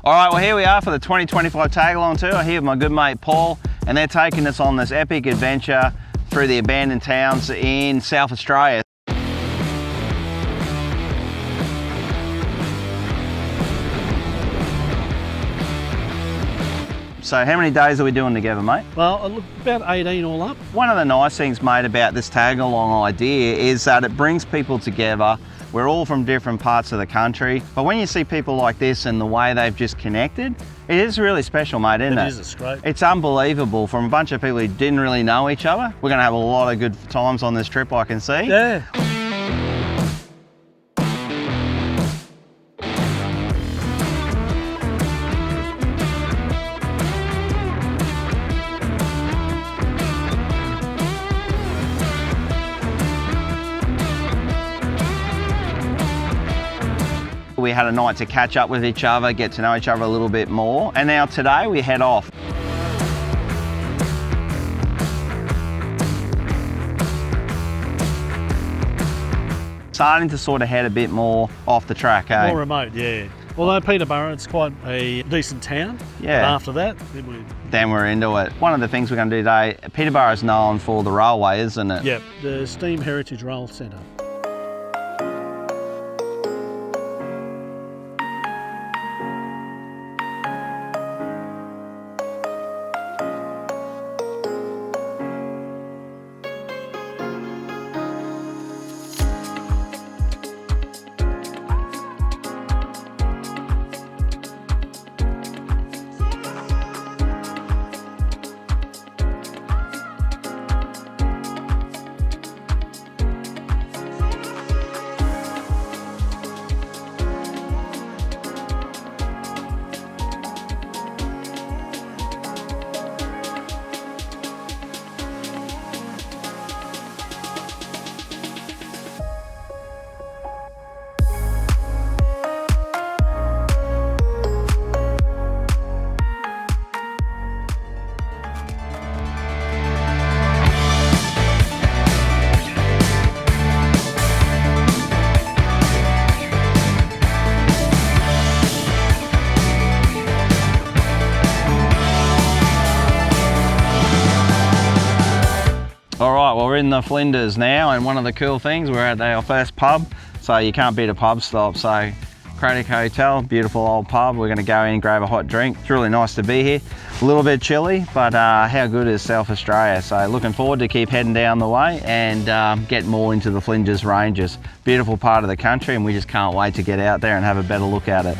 All right, well here we are for the 2025 Tagalong Tour, here with my good mate Paul, and they're taking us on this epic adventure through the abandoned towns in South Australia. So how many days are we doing together, mate? Well, look, about 18 all up. One of the nice things, mate, about this tag-along idea is that it brings people together. We're all from different parts of the country, but when you see people like this and the way they've just connected, it is really special, mate, isn't it? It is, it's great. It's unbelievable. From a bunch of people who didn't really know each other, we're gonna have a lot of good times on this trip, I can see. Yeah. We had a night to catch up with each other, get to know each other a little bit more, and now today we head off. Starting to sort of head a bit more off the track, eh? More remote, yeah. Although Peterborough, it's quite a decent town. Yeah. But after that, then we're into it. One of the things we're going to do today, Peterborough is known for the railway, isn't it? Yep, the Steam Heritage Rail Centre. All right, well, we're in the Flinders now, and one of the cool things, we're at our first pub, so you can't beat a pub stop. So Craddock Hotel, beautiful old pub. We're gonna go in and grab a hot drink. It's really nice to be here. A little bit chilly, but how good is South Australia? So looking forward to keep heading down the way and get more into the Flinders Ranges. Beautiful part of the country, and we just can't wait to get out there and have a better look at it.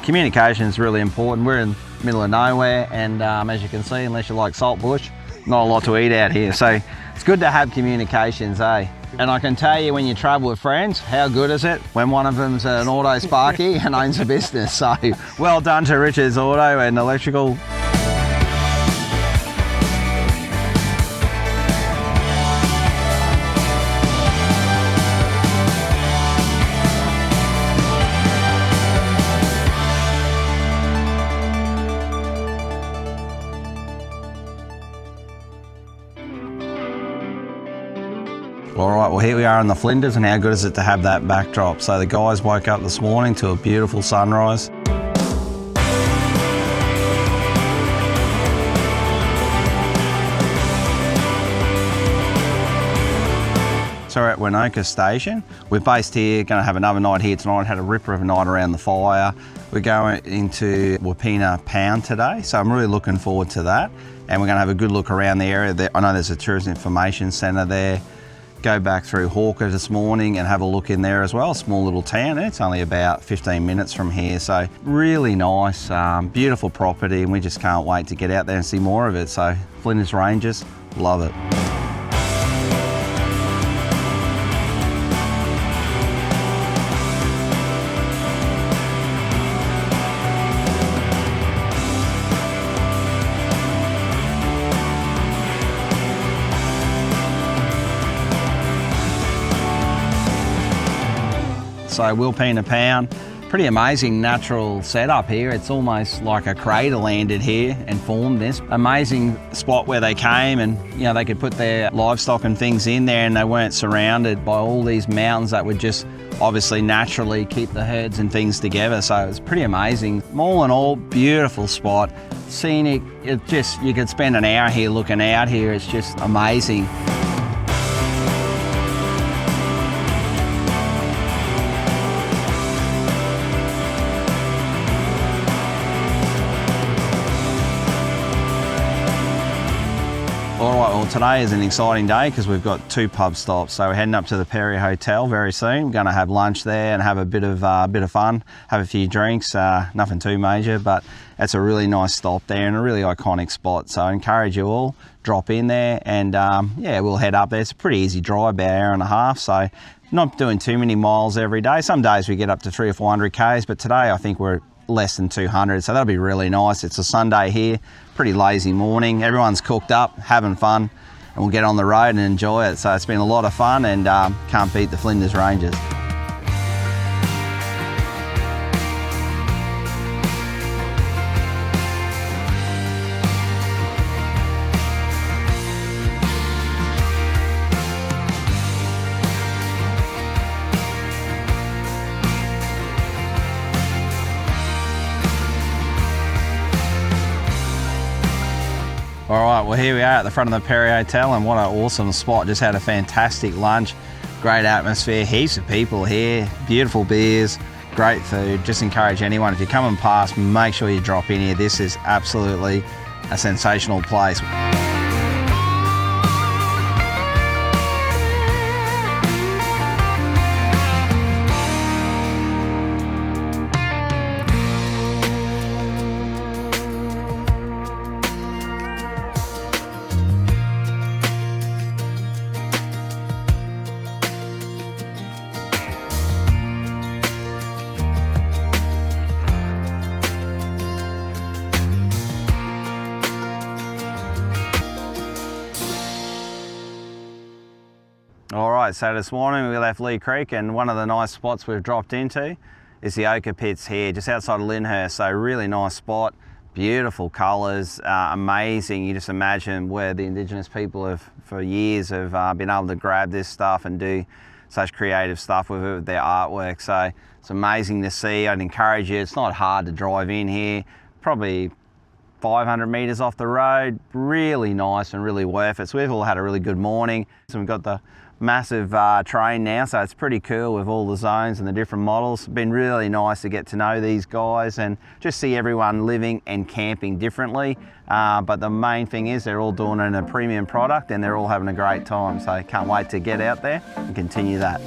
Communication is really important. We're in the middle of nowhere, and as you can see, unless you like saltbush, not a lot to eat out here. So it's good to have communications, eh? And I can tell you, when you travel with friends, how good is it when one of them's an auto sparky and owns a business. So well done to Richard's Auto and Electrical. All right, well here we are in the Flinders, and how good is it to have that backdrop? So the guys woke up this morning to a beautiful sunrise. So we're at Winoka Station. We're based here, going to have another night here tonight. Had a ripper of a night around the fire. We're going into Wilpena Pound today, so I'm really looking forward to that. And we're going to have a good look around the area. I know there's a tourism information centre there. Go back through Ochre this morning and have a look in there as well. Small little town. It's only about 15 minutes from here, so really nice, beautiful property, and we just can't wait to get out there and see more of it. So Flinders Ranges, love it. So Wilpena Pound, pretty amazing natural setup here. It's almost like a crater landed here and formed this. Amazing spot where they came and they could put their livestock and things in there and they weren't surrounded by all these mountains that would just obviously naturally keep the herds and things together. So it's pretty amazing. All in all, beautiful spot. Scenic, you could spend an hour here looking out here. It's just amazing. Well, today is an exciting day because we've got 2 pub stops. So we're heading up to the Peterborough Hotel very soon. We're going to have lunch there and have a bit of fun, have a few drinks. Nothing too major, but it's a really nice stop there and a really iconic spot. So I encourage you all, drop in there and yeah, we'll head up there. It's a pretty easy drive, about an hour and a half. So not doing too many miles every day. Some days we get up to 300 or 400 Ks, but today I think we're less than 200, so that'll be really nice. It's a Sunday here, pretty lazy morning. Everyone's cooked up, having fun, and we'll get on the road and enjoy it. So it's been a lot of fun and can't beat the Flinders Ranges. All right, well here we are at the front of the Peterborough Hotel and what an awesome spot. Just had a fantastic lunch, great atmosphere, heaps of people here, beautiful beers, great food. Just encourage anyone, if you're coming past, make sure you drop in here. This is absolutely a sensational place. All right, so this morning we left Lee Creek and one of the nice spots we've dropped into is the Ochre pits here, just outside of Lyndhurst. So really nice spot, beautiful colours, amazing. You just imagine where the Indigenous people have, for years, have been able to grab this stuff and do such creative stuff with it, with their artwork. So it's amazing to see. I'd encourage you, it's not hard to drive in here, probably 500 metres off the road, really nice and really worth it. So we've all had a really good morning. So we've got the massive train now, so it's pretty cool with all the zones and the different models. It's been really nice to get to know these guys and just see everyone living and camping differently. But the main thing is they're all doing it in a premium product and they're all having a great time. So can't wait to get out there and continue that.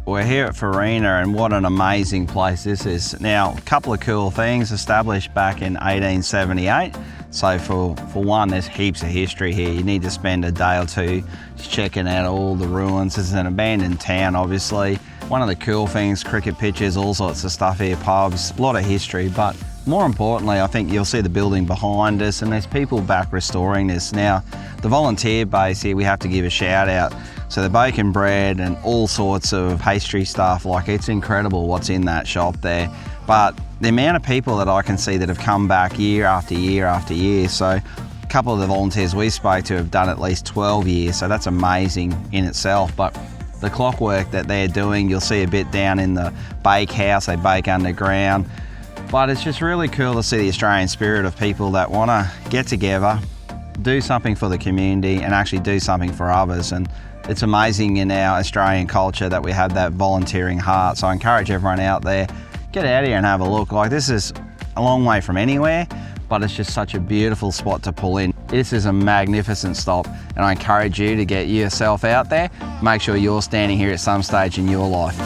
We're here at Farina and what an amazing place this is. Now, a couple of cool things, established back in 1878. So for one, there's heaps of history here. You need to spend a day or two just checking out all the ruins. It's an abandoned town, obviously. One of the cool things, cricket pitches, all sorts of stuff here, pubs, a lot of history, but more importantly, I think you'll see the building behind us and there's people back restoring this. Now, the volunteer base here, we have to give a shout out. So the bacon bread and all sorts of pastry stuff, like it's incredible what's in that shop there. But the amount of people that I can see that have come back year after year after year. So a couple of the volunteers we spoke to have done at least 12 years. So that's amazing in itself. But the clockwork that they're doing, you'll see a bit down in the bake house, they bake underground. But it's just really cool to see the Australian spirit of people that want to get together, do something for the community and actually do something for others. And it's amazing in our Australian culture that we have that volunteering heart. So I encourage everyone out there, get out here and have a look. Like, this is a long way from anywhere, but it's just such a beautiful spot to pull in. This is a magnificent stop and I encourage you to get yourself out there. Make sure you're standing here at some stage in your life.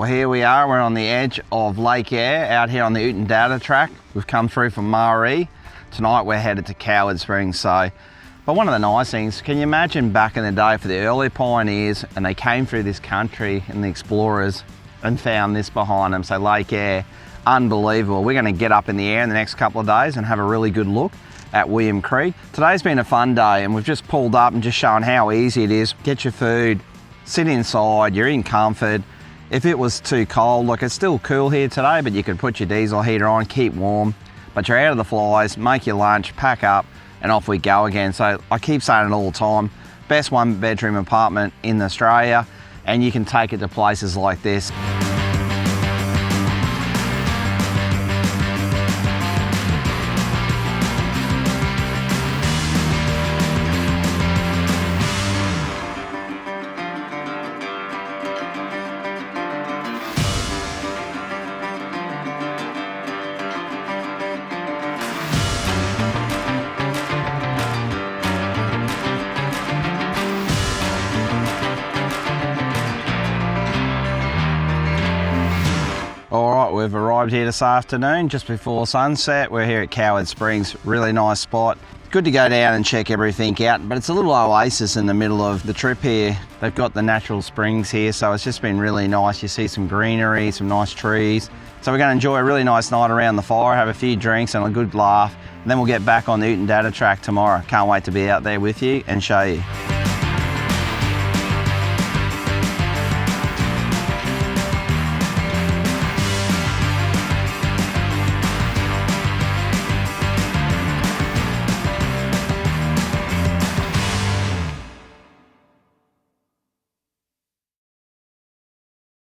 Well, here we are, we're on the edge of Lake Eyre, out here on the Oodnadatta Track. We've come through from Eyre. Tonight we're headed to Coward Springs. But one of the nice things, can you imagine back in the day for the early pioneers, and they came through this country and the explorers and found this behind them, so Lake Eyre, unbelievable. We're gonna get up in the air in the next couple of days and have a really good look at William Creek. Today's been a fun day and we've just pulled up and just shown how easy it is. Get your food, sit inside, you're in comfort. If it was too cold, look, it's still cool here today, but you could put your diesel heater on, keep warm, but you're out of the flies, make your lunch, pack up, and off we go again. So I keep saying it all the time, best 1-bedroom apartment in Australia, and you can take it to places like this. All right, we've arrived here this afternoon just before sunset. We're here at Coward Springs, really nice spot. Good to go down and check everything out, but it's a little oasis in the middle of the trip here. They've got the natural springs here, so it's just been really nice. You see some greenery, some nice trees. So we're gonna enjoy a really nice night around the fire, have a few drinks and a good laugh, and then we'll get back on the Oodnadatta Track tomorrow. Can't wait to be out there with you and show you.